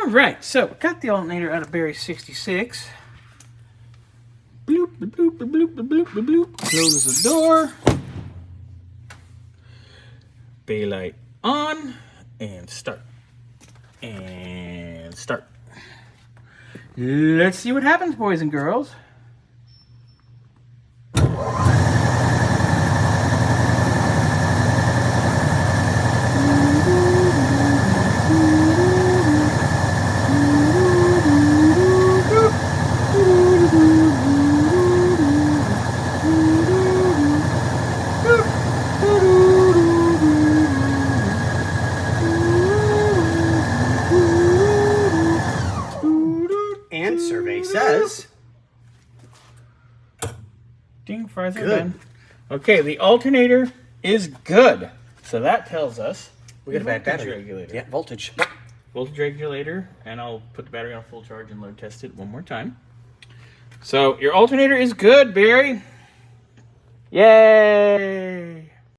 All right, so we got the alternator out of Barry 66. Bloop, bloop, bloop, bloop, bloop, bloop, bloop. Close the door. Bay light on and start. And start. Let's see what happens, boys and girls. And survey says... Ding, fries are Good. done. Okay, the alternator is good. So that tells us We got a bad voltage battery. regulator. Yeah, voltage. Voltage regulator, and I'll put the battery on full charge and load test it one more time. So your alternator is good, Barry. Yay!